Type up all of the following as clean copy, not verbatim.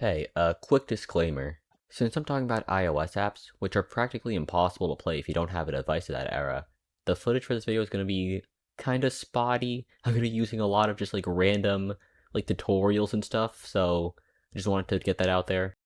Hey, a quick disclaimer. Since I'm talking about iOS apps, which are practically impossible to play if you don't have a device of that era, the footage for this video is going to be kinda spotty. I'm going to be using a lot of just random tutorials and stuff, so I just wanted to get that out there.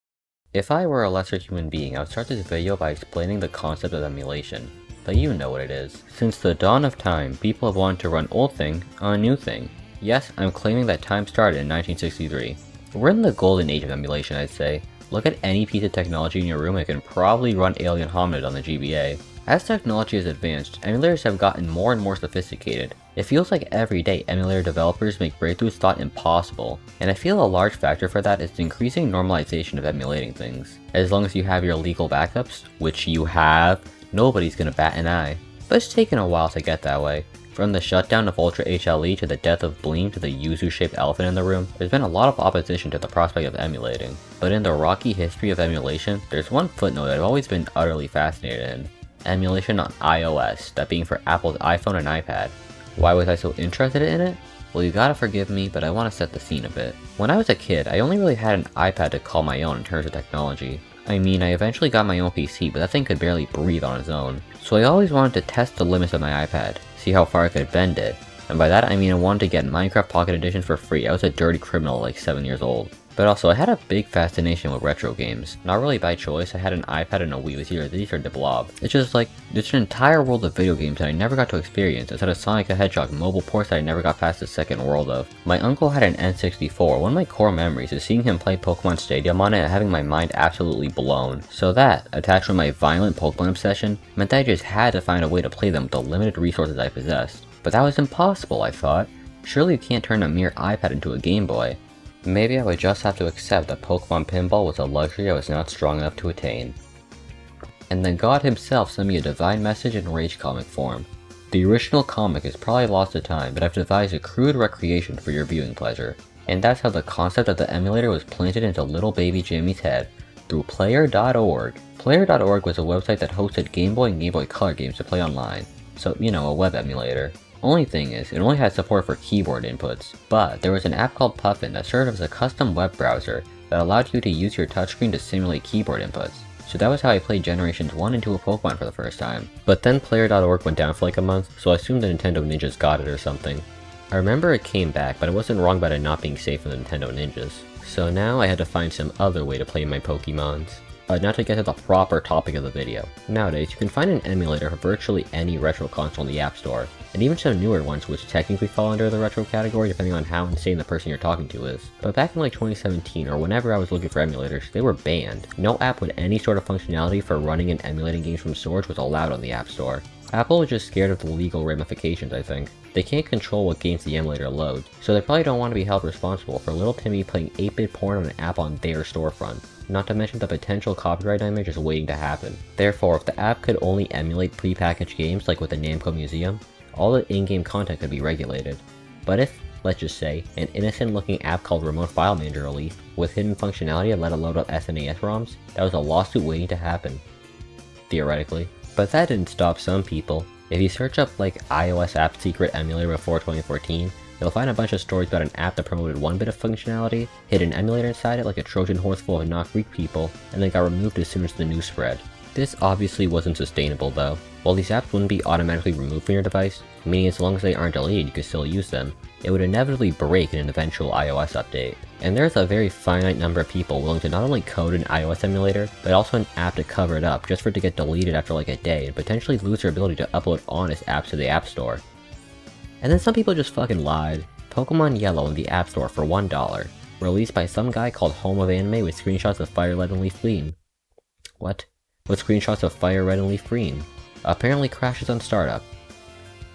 If I were a lesser human being, I would start this video by explaining the concept of emulation. But you know what it is. Since the dawn of time, people have wanted to run old thing on a new thing. Yes, I'm claiming that time started in 1963. We're in the golden age of emulation, I'd say. Look at any piece of technology in your room and it can probably run Alien Hominid on the GBA. As technology has advanced, emulators have gotten more and more sophisticated. It feels like every day emulator developers make breakthroughs thought impossible, and I feel a large factor for that is the increasing normalization of emulating things. As long as you have your legal backups, which you have, nobody's gonna bat an eye. But it's taken a while to get that way. From the shutdown of Ultra HLE to the death of Bleem to the yuzu-shaped elephant in the room, there's been a lot of opposition to the prospect of emulating. But in the rocky history of emulation, there's one footnote that I've always been utterly fascinated in. Emulation on iOS, that being for Apple's iPhone and iPad. Why was I so interested in it? Well, you gotta forgive me, but I want to set the scene a bit. When I was a kid, I only really had an iPad to call my own in terms of technology. I mean, I eventually got my own PC, but that thing could barely breathe on its own. So I always wanted to test the limits of my iPad, see how far I could bend it. And by that I mean I wanted to get Minecraft Pocket Edition for free. I was a dirty criminal like 7 years old. But also, I had a big fascination with retro games. Not really by choice, I had an iPad and a Wii with either these or the Blob. It's just like, there's an entire world of video games that I never got to experience, instead of Sonic the Hedgehog mobile ports that I never got past the second world of. My uncle had an N64, one of my core memories is seeing him play Pokemon Stadium on it and having my mind absolutely blown. So that, attached with my violent Pokemon obsession, meant that I just had to find a way to play them with the limited resources I possessed. But that was impossible, I thought. Surely you can't turn a mere iPad into a Game Boy. Maybe I would just have to accept that Pokemon Pinball was a luxury I was not strong enough to attain. And then God himself sent me a divine message in rage comic form. The original comic is probably lost to time, but I've devised a crude recreation for your viewing pleasure. And that's how the concept of the emulator was planted into little baby Jimmy's head, through player.org. Player.org was a website that hosted Game Boy and Game Boy Color games to play online. So, you know, a web emulator. Only thing is, it only had support for keyboard inputs, but there was an app called Puffin that served as a custom web browser that allowed you to use your touchscreen to simulate keyboard inputs. So that was how I played Generations 1 and 2 of Pokemon for the first time. But then Player.org went down for like a month, so I assumed the Nintendo Ninjas got it or something. I remember it came back, but I wasn't wrong about it not being safe from the Nintendo Ninjas. So now I had to find some other way to play my Pokemons. Now to get to the proper topic of the video. Nowadays, you can find an emulator for virtually any retro console in the App Store, and even some newer ones which technically fall under the retro category depending on how insane the person you're talking to is. But back in like 2017 or whenever I was looking for emulators, they were banned. No app with any sort of functionality for running and emulating games from storage was allowed on the App Store. Apple was just scared of the legal ramifications, I think. They can't control what games the emulator loads, so they probably don't want to be held responsible for little Timmy playing 8-bit porn on an app on their storefront. Not to mention the potential copyright nightmare just waiting to happen. Therefore, if the app could only emulate prepackaged games like with the Namco Museum, all the in-game content could be regulated. But if, let's just say, an innocent-looking app called Remote File Manager released, with hidden functionality and let it load up SNES ROMs, that was a lawsuit waiting to happen. Theoretically. But that didn't stop some people. If you search up like iOS app secret emulator before 2014, you'll find a bunch of stories about an app that promoted one bit of functionality, hid an emulator inside it like a Trojan horse full of not Greek people, and then got removed as soon as the news spread. This obviously wasn't sustainable though. While these apps wouldn't be automatically removed from your device, meaning as long as they aren't deleted you could still use them, it would inevitably break in an eventual iOS update. And there's a very finite number of people willing to not only code an iOS emulator, but also an app to cover it up just for it to get deleted after like a day and potentially lose their ability to upload honest apps to the App Store. And then some people just fucking lied. Pokemon Yellow in the App Store for $1, released by some guy called Home of Anime with screenshots of Fire Red and Leaf Green. What? With screenshots of Fire Red and Leaf Green. Apparently crashes on startup.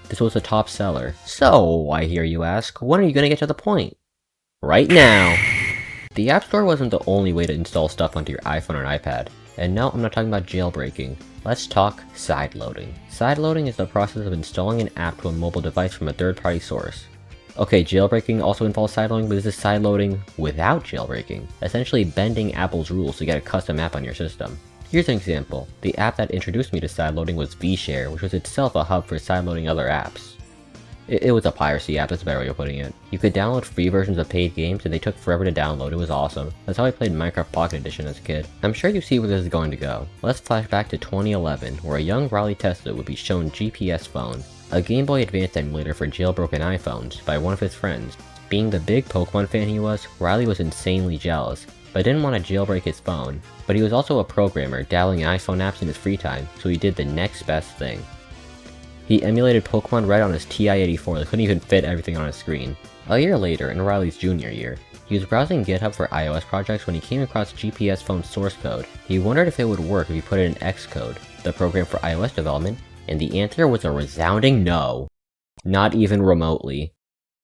This was a top seller. So, I hear you ask, when are you gonna get to the point? Right now! The App Store wasn't the only way to install stuff onto your iPhone or iPad. And no, I'm not talking about jailbreaking. Let's talk sideloading. Sideloading is the process of installing an app to a mobile device from a third-party source. Okay, jailbreaking also involves sideloading, but this is sideloading without jailbreaking, essentially bending Apple's rules to get a custom app on your system. Here's an example. The app that introduced me to sideloading was vShare, which was itself a hub for sideloading other apps. It was a piracy app, that's a better way of putting it. You could download free versions of paid games and they took forever to download, it was awesome. That's how I played Minecraft Pocket Edition as a kid. I'm sure you see where this is going to go. Let's flash back to 2011, where a young Riley Tesla would be shown GPS Phone, a Game Boy Advance emulator for jailbroken iPhones, by one of his friends. Being the big Pokemon fan he was, Riley was insanely jealous, but didn't want to jailbreak his phone. But he was also a programmer, dabbling in iPhone apps in his free time, so he did the next best thing. He emulated Pokemon Red on his TI-84 that couldn't even fit everything on his screen. A year later, in Riley's junior year, he was browsing GitHub for iOS projects when he came across GPS Phone's source code. He wondered if it would work if he put it in Xcode, the program for iOS development, and the answer was a resounding no. Not even remotely.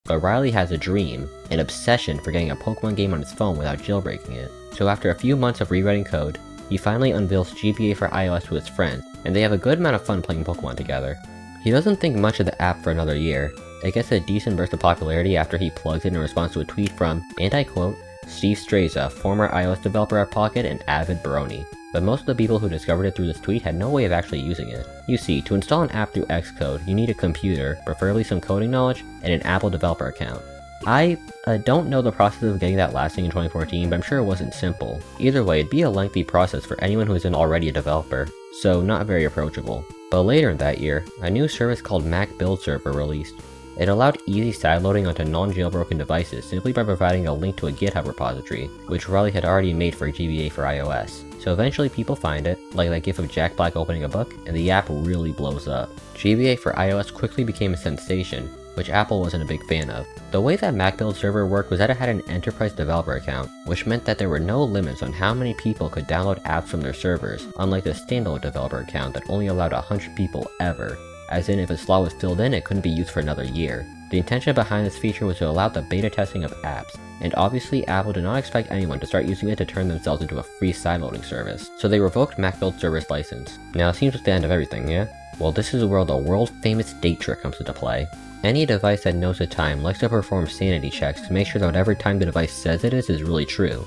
But Riley has a dream, an obsession for getting a Pokemon game on his phone without jailbreaking it. So after a few months of rewriting code, he finally unveils GBA for iOS to his friends, and they have a good amount of fun playing Pokemon together. He doesn't think much of the app for another year. It gets a decent burst of popularity after he plugs it in response to a tweet from, and I quote, Steve Streza, former iOS developer at Pocket and avid brony. But most of the people who discovered it through this tweet had no way of actually using it. You see, to install an app through Xcode, you need a computer, preferably some coding knowledge, and an Apple developer account. I don't know the process of getting that last thing in 2014, but I'm sure it wasn't simple. Either way, it'd be a lengthy process for anyone who isn't already a developer, so not very approachable. But later in that year, a new service called Mac Build Server released. It allowed easy sideloading onto non-jailbroken devices simply by providing a link to a GitHub repository, which Riley had already made for GBA for iOS. So eventually people find it, like that gif of Jack Black opening a book, and the app really blows up. GBA for iOS quickly became a sensation, which Apple wasn't a big fan of. The way that Mac Build Server worked was that it had an enterprise developer account, which meant that there were no limits on how many people could download apps from their servers, unlike the standalone developer account that only allowed 100 people ever. As in, if a slot was filled in, it couldn't be used for another year. The intention behind this feature was to allow the beta testing of apps, and obviously Apple did not expect anyone to start using it to turn themselves into a free sideloading service, so they revoked Mac Build Server's license. Now it seems like the end of everything, yeah? Well, this is where the world-famous date trick comes into play. Any device that knows the time likes to perform sanity checks to make sure that whatever time the device says it is really true.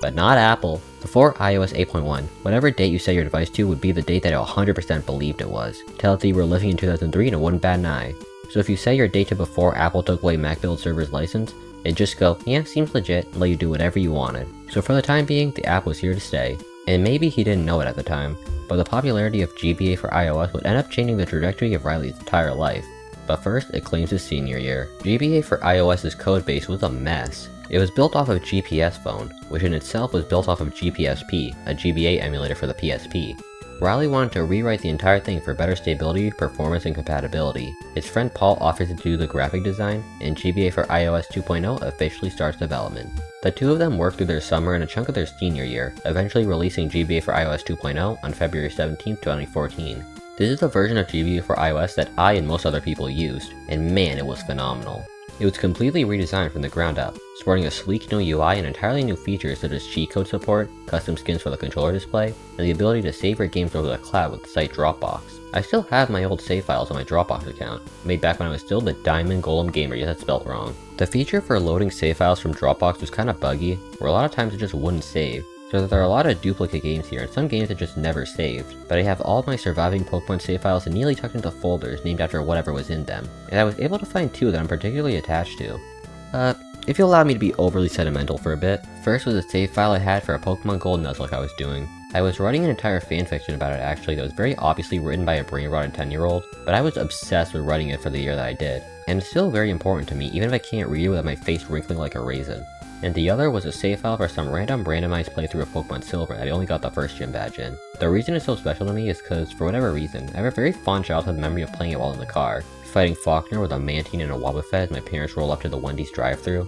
But not Apple. Before iOS 8.1, whatever date you set your device to would be the date that it 100% believed it was. Tell it that you were living in 2003 and it wouldn't bat an eye. So if you set your date to before Apple took away Mac Build Server's license, it'd just go, yeah, seems legit, and let you do whatever you wanted. So for the time being, the app was here to stay. And maybe he didn't know it at the time, but the popularity of GBA for iOS would end up changing the trajectory of Riley's entire life. But first, it claims his senior year. GBA for iOS's codebase was a mess. It was built off of GPS Phone, which in itself was built off of GPSP, a GBA emulator for the PSP. Riley wanted to rewrite the entire thing for better stability, performance, and compatibility. His friend Paul offers to do the graphic design, and GBA for iOS 2.0 officially starts development. The two of them worked through their summer and a chunk of their senior year, eventually releasing GBA for iOS 2.0 on February 17, 2014. This is the version of GBA for iOS that I and most other people used, and man, it was phenomenal. It was completely redesigned from the ground up, sporting a sleek new UI and entirely new features such as cheat code support, custom skins for the controller display, and the ability to save your games over the cloud with the site Dropbox. I still have my old save files on my Dropbox account, made back when I was still the Diamond Golem Gamer, yes, that's spelled wrong. The feature for loading save files from Dropbox was kinda buggy, where a lot of times it just wouldn't save, so that there are a lot of duplicate games here and some games that just never saved. But I have all of my surviving Pokemon save files neatly tucked into folders named after whatever was in them, and I was able to find two that I'm particularly attached to. If you'll allow me to be overly sentimental for a bit, first was a save file I had for a Pokemon Gold Nuzlocke I was doing. I was writing an entire fanfiction about it actually that was very obviously written by a brain-rotted 10-year-old, but I was obsessed with writing it for the year that I did, and it's still very important to me even if I can't read it without my face wrinkling like a raisin. And the other was a save file for some random randomized playthrough of Pokemon Silver that I only got the first gym badge in. The reason it's so special to me is because, for whatever reason, I have a very fond childhood memory of playing it while in the car, fighting Faulkner with a Mantine and a Wobbuffet as my parents roll up to the Wendy's drive-thru.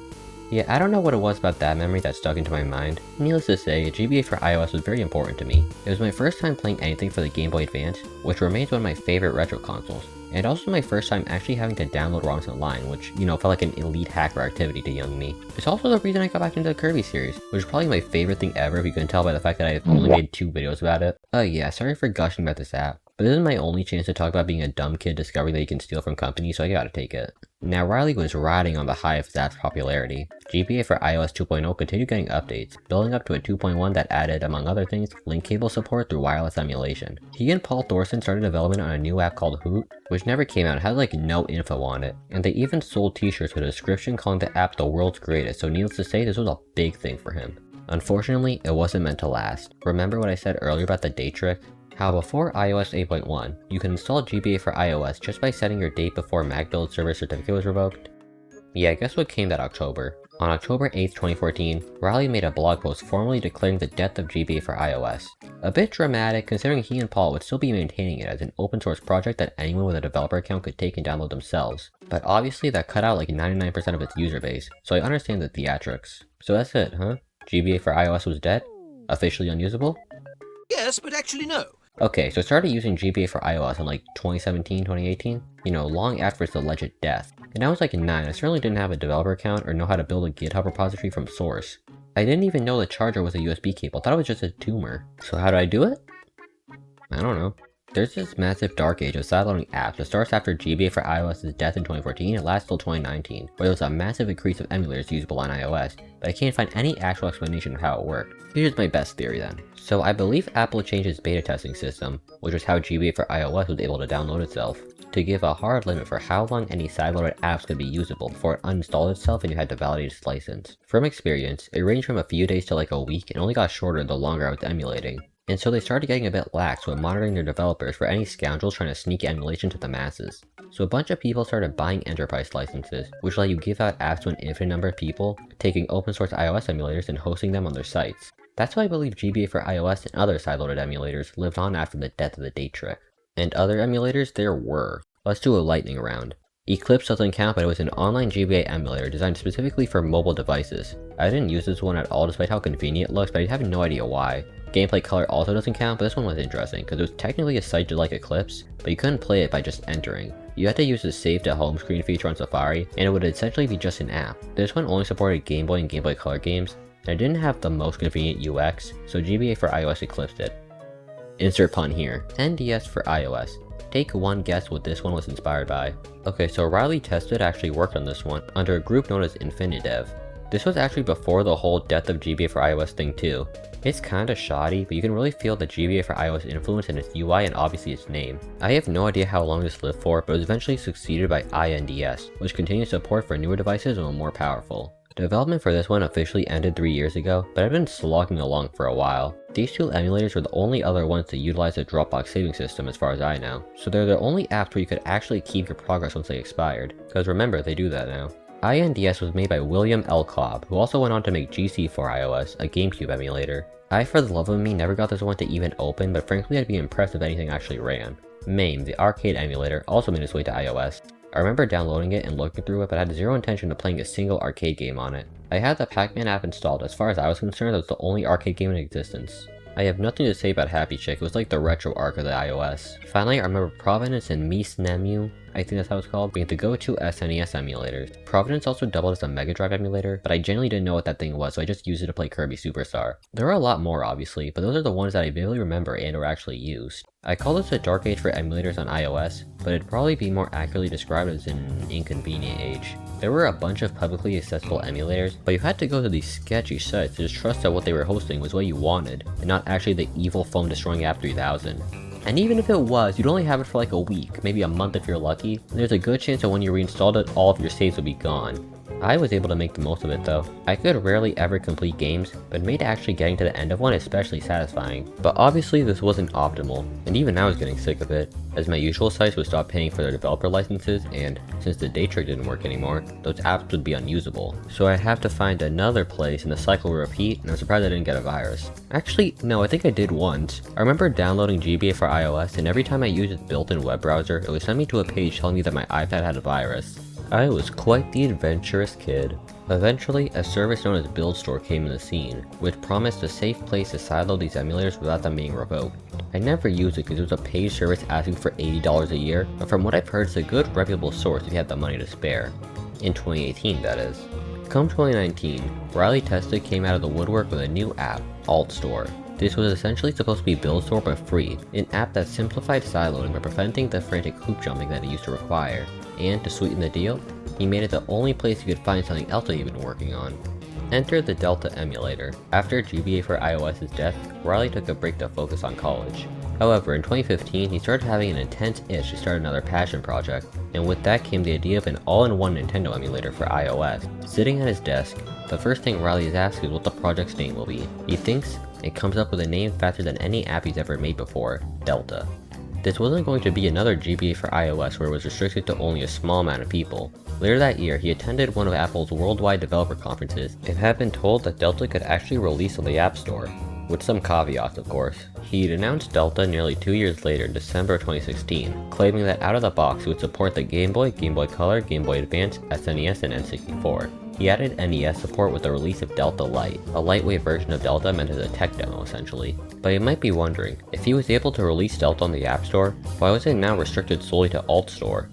Yeah, I don't know what it was about that memory that stuck into my mind. Needless to say, GBA for iOS was very important to me. It was my first time playing anything for the Game Boy Advance, which remains one of my favorite retro consoles. And also my first time actually having to download ROMs online, which, felt like an elite hacker activity to young me. It's also the reason I got back into the Kirby series, which is probably my favorite thing ever if you can tell by the fact that I've only made 2 videos about it. Yeah, sorry for gushing about this app. but this is my only chance to talk about being a dumb kid discovering that you can steal from companies, so I gotta take it. Now, Riley was riding on the high of his app's popularity. GBA for iOS 2.0 continued getting updates, building up to a 2.1 that added, among other things, link cable support through wireless emulation. He and Paul Thorson started development on a new app called Hoot, which never came out and had like no info on it, and they even sold t-shirts with a description calling the app the world's greatest, so needless to say, this was a big thing for him. Unfortunately, it wasn't meant to last. Remember what I said earlier about the date trick? How before iOS 8.1, you can install GBA for iOS just by setting your date before Mac build server certificate was revoked? Yeah, guess what came that October? On October 8th, 2014, Riley made a blog post formally declaring the death of GBA for iOS. A bit dramatic considering he and Paul would still be maintaining it as an open source project that anyone with a developer account could take and download themselves. But obviously that cut out like 99% of its user base, so I understand the theatrics. So that's it, huh? GBA for iOS was dead? Officially unusable? Yes, but actually no. Okay, so I started using GBA for iOS in like 2017, 2018, you know, long after its alleged death. And I was like 9, I certainly didn't have a developer account or know how to build a GitHub repository from source. I didn't even know the charger was a USB cable, thought it was just a tumor. So how do I do it? I don't know. There's this massive dark age of sideloading apps that starts after GBA for iOS's death in 2014 and lasts till 2019, where there was a massive increase of emulators usable on iOS, but I can't find any actual explanation of how it worked. Here's my best theory then. So I believe Apple changed its beta testing system, which was how GBA for iOS was able to download itself, to give a hard limit for how long any sideloaded apps could be usable before it uninstalled itself and you had to validate its license. From experience, it ranged from a few days to like a week and only got shorter the longer I was emulating. And so they started getting a bit lax with monitoring their developers for any scoundrels trying to sneak emulation to the masses. So a bunch of people started buying enterprise licenses, which let you give out apps to an infinite number of people, taking open source iOS emulators and hosting them on their sites. That's why I believe GBA for iOS and other sideloaded emulators lived on after the death of the date trick. And other emulators there were. Let's do a lightning round. Eclipse doesn't count, but it was an online GBA emulator designed specifically for mobile devices. I didn't use this one at all despite how convenient it looks, but I have no idea why. Gameplay Color also doesn't count, but this one was interesting because it was technically a site just like Eclipse, but you couldn't play it by just entering. You had to use the Save to Home screen feature on Safari, and it would essentially be just an app. This one only supported Game Boy and Game Boy Color games, and it didn't have the most convenient UX, so GBA for iOS eclipsed it. Insert pun here. NDS for iOS. Take one guess what this one was inspired by. Okay, so Riley Tested actually worked on this one under a group known as InfiniDev. This was actually before the whole death of GBA for iOS thing too. It's kinda shoddy, but you can really feel the GBA for iOS influence in its UI and obviously its name. I have no idea how long this lived for, but it was eventually succeeded by iNDS, which continues support for newer devices and were more powerful. Development for this one officially ended 3 years ago, but I've been slogging along for a while. These two emulators were the only other ones to utilize the Dropbox saving system as far as I know, so they're the only apps where you could actually keep your progress once they expired, because remember, they do that now. iNDS was made by William L. Cobb, who also went on to make GC for iOS, a GameCube emulator. I, for the love of me, never got this one to even open, but frankly I'd be impressed if anything actually ran. MAME, the arcade emulator, also made its way to iOS. I remember downloading it and looking through it, but I had zero intention of playing a single arcade game on it. I had the Pac-Man app installed. As far as I was concerned, that was the only arcade game in existence. I have nothing to say about Happy Chick, it was like the retro arc of the iOS. Finally, I remember Providence and Nemu, I think that's how it's called, being the go-to SNES emulators. Providence also doubled as a Mega Drive emulator, but I genuinely didn't know what that thing was, so I just used it to play Kirby Superstar. There are a lot more obviously, but those are the ones that I vividly remember and were actually used. I call this a dark age for emulators on iOS, but it'd probably be more accurately described as an inconvenient age. There were a bunch of publicly accessible emulators, but you had to go to these sketchy sites to just trust that what they were hosting was what you wanted, and not actually the evil phone destroying app 3000. And even if it was, you'd only have it for like a week, maybe a month if you're lucky, and there's a good chance that when you reinstalled it, all of your saves would be gone. I was able to make the most of it though. I could rarely ever complete games, but made actually getting to the end of one especially satisfying. But obviously this wasn't optimal, and even I was getting sick of it, as my usual sites would stop paying for their developer licenses, and since the date trick didn't work anymore, those apps would be unusable. So I'd have to find another place and the cycle would repeat, and I'm surprised I didn't get a virus. Actually, no, I think I did once. I remember downloading GBA for iOS, and every time I used its built-in web browser, it would send me to a page telling me that my iPad had a virus. I was quite the adventurous kid. Eventually, a service known as AltStore came in the scene, which promised a safe place to sideload these emulators without them being revoked. I never used it because it was a paid service asking for $80 a year, but from what I've heard, it's a good reputable source if you have the money to spare. In 2018, that is. Come 2019, Riley Tested came out of the woodwork with a new app, AltStore. This was essentially supposed to be BuildStore but free, an app that simplified sideloading by preventing the frantic hoop jumping that it used to require. And to sweeten the deal, he made it the only place you could find something else that he'd been working on. Enter the Delta emulator. After GBA for iOS's death, Riley took a break to focus on college. However, in 2015, he started having an intense itch to start another passion project, and with that came the idea of an all-in-one Nintendo emulator for iOS. Sitting at his desk, the first thing Riley is asked is what the project's name will be. He thinks and comes up with a name faster than any app he's ever made before, Delta. This wasn't going to be another GBA for iOS where it was restricted to only a small amount of people. Later that year, he attended one of Apple's worldwide developer conferences and had been told that Delta could actually release on the App Store. With some caveats, of course. He'd announced Delta nearly 2 years later in December of 2016, claiming that out of the box it would support the Game Boy, Game Boy Color, Game Boy Advance, SNES, and N64. He added NES support with the release of Delta Lite, a lightweight version of Delta meant as a tech demo essentially. But you might be wondering, if he was able to release Delta on the App Store, why was it now restricted solely to AltStore?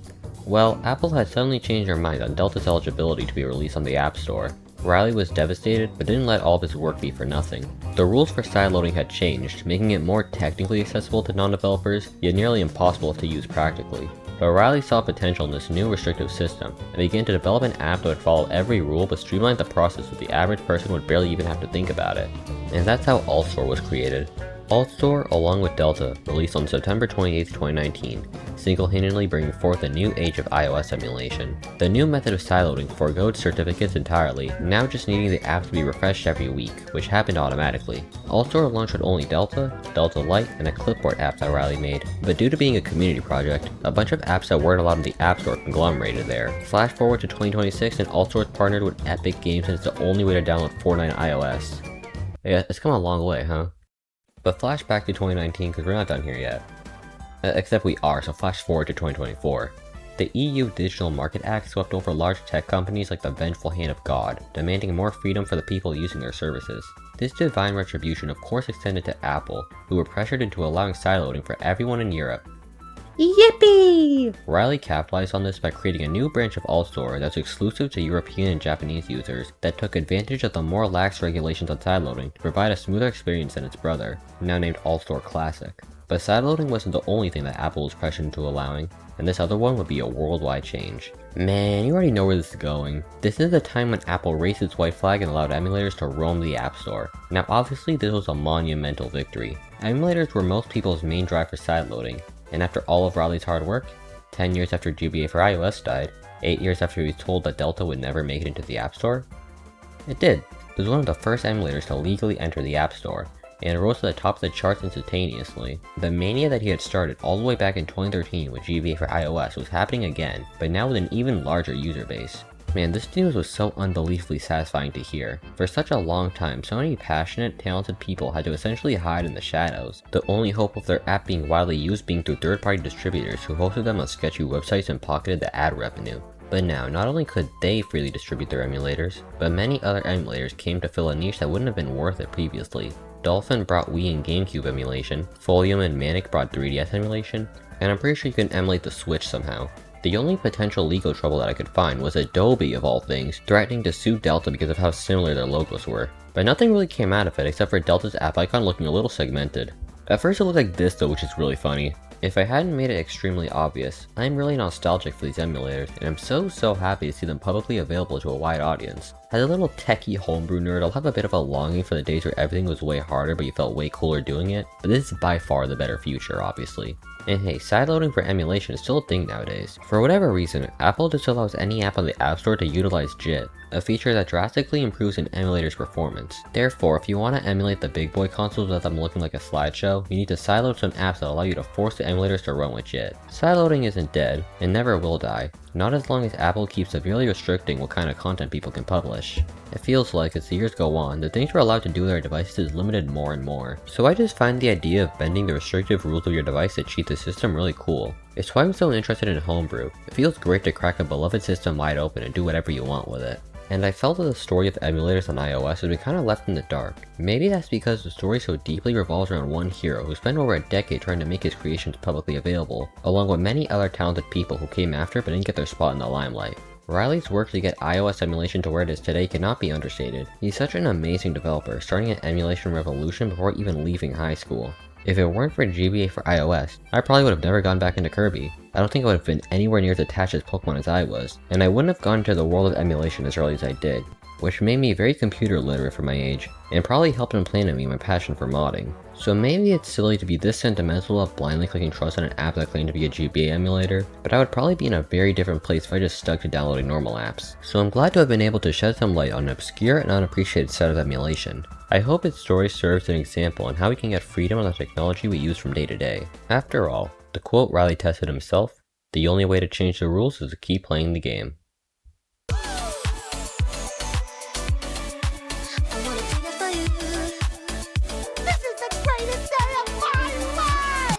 Well, Apple had suddenly changed their mind on Delta's eligibility to be released on the App Store. Riley was devastated, but didn't let all of his work be for nothing. The rules for sideloading had changed, making it more technically accessible to non-developers, yet nearly impossible to use practically. But Riley saw potential in this new restrictive system, and began to develop an app that would follow every rule but streamline the process so the average person would barely even have to think about it. And that's how AltStore was created. AltStore, along with Delta, released on September 28, 2019, single-handedly bringing forth a new age of iOS emulation. The new method of sideloading forgoed certificates entirely, now just needing the app to be refreshed every week, which happened automatically. AltStore launched with only Delta, Delta Lite, and a clipboard app that Riley made, but due to being a community project, a bunch of apps that weren't allowed in the App Store conglomerated there. Flash forward to 2026 and AltStore partnered with Epic Games and it's the only way to download Fortnite on iOS. Yeah, it's come a long way, huh? But flash back to 2019 because we're not done here yet. Except we are, so flash forward to 2024. The EU Digital Market Act swept over large tech companies like the vengeful hand of God, demanding more freedom for the people using their services. This divine retribution of course extended to Apple, who were pressured into allowing sideloading for everyone in Europe. Yippee! Riley capitalized on this by creating a new branch of AltStore that's exclusive to European and Japanese users that took advantage of the more lax regulations on sideloading to provide a smoother experience than its brother, now named AltStore Classic. But sideloading wasn't the only thing that Apple was pressured into allowing, and this other one would be a worldwide change. Man, you already know where this is going. This is the time when Apple raised its white flag and allowed emulators to roam the App Store. Now obviously this was a monumental victory. Emulators were most people's main drive for sideloading, and after all of Riley's hard work, 10 years after GBA for iOS died, 8 years after he was told that Delta would never make it into the App Store, it did. It was one of the first emulators to legally enter the App Store, and it rose to the top of the charts instantaneously. The mania that he had started all the way back in 2013 with GBA for iOS was happening again, but now with an even larger user base. Man, this news was so unbelievably satisfying to hear. For such a long time, so many passionate, talented people had to essentially hide in the shadows, the only hope of their app being widely used being through third-party distributors who hosted them on sketchy websites and pocketed the ad revenue. But now, not only could they freely distribute their emulators, but many other emulators came to fill a niche that wouldn't have been worth it previously. Dolphin brought Wii and GameCube emulation, Folium and Manic brought 3DS emulation, and I'm pretty sure you can emulate the Switch somehow. The only potential legal trouble that I could find was Adobe, of all things, threatening to sue Delta because of how similar their logos were. But nothing really came out of it except for Delta's app icon looking a little segmented. At first it looked like this though, which is really funny. If I hadn't made it extremely obvious, I'm really nostalgic for these emulators, and I'm so happy to see them publicly available to a wide audience. As a little techie homebrew nerd, I'll have a bit of a longing for the days where everything was way harder but you felt way cooler doing it, but this is by far the better future, obviously. And hey, sideloading for emulation is still a thing nowadays. For whatever reason, Apple just allows any app on the App Store to utilize JIT, a feature that drastically improves an emulator's performance. Therefore, if you want to emulate the big boy consoles without them looking like a slideshow, you need to sideload some apps that allow you to force the emulators to run with JIT. Sideloading isn't dead, and never will die, not as long as Apple keeps severely restricting what kind of content people can publish. It feels like as the years go on, the things we're allowed to do with our devices is limited more and more. So I just find the idea of bending the restrictive rules of your device to cheat the system really cool. It's why I'm so interested in homebrew. It feels great to crack a beloved system wide open and do whatever you want with it. And I felt that the story of emulators on iOS has been kinda left in the dark. Maybe that's because the story so deeply revolves around one hero who spent over a decade trying to make his creations publicly available, along with many other talented people who came after but didn't get their spot in the limelight. Riley's work to get iOS emulation to where it is today cannot be understated. He's such an amazing developer, starting an emulation revolution before even leaving high school. If it weren't for GBA for iOS, I probably would have never gone back into Kirby. I don't think I would have been anywhere near as attached as Pokemon as I was, and I wouldn't have gone into the world of emulation as early as I did, which made me very computer literate for my age, and probably helped implant in me my passion for modding. So maybe it's silly to be this sentimental of blindly clicking trust on an app that claimed to be a GBA emulator, but I would probably be in a very different place if I just stuck to downloading normal apps. So I'm glad to have been able to shed some light on an obscure and unappreciated set of emulation. I hope its story serves an example on how we can get freedom on the technology we use from day to day. After all, to quote Riley tested himself, "The only way to change the rules is to keep playing the game."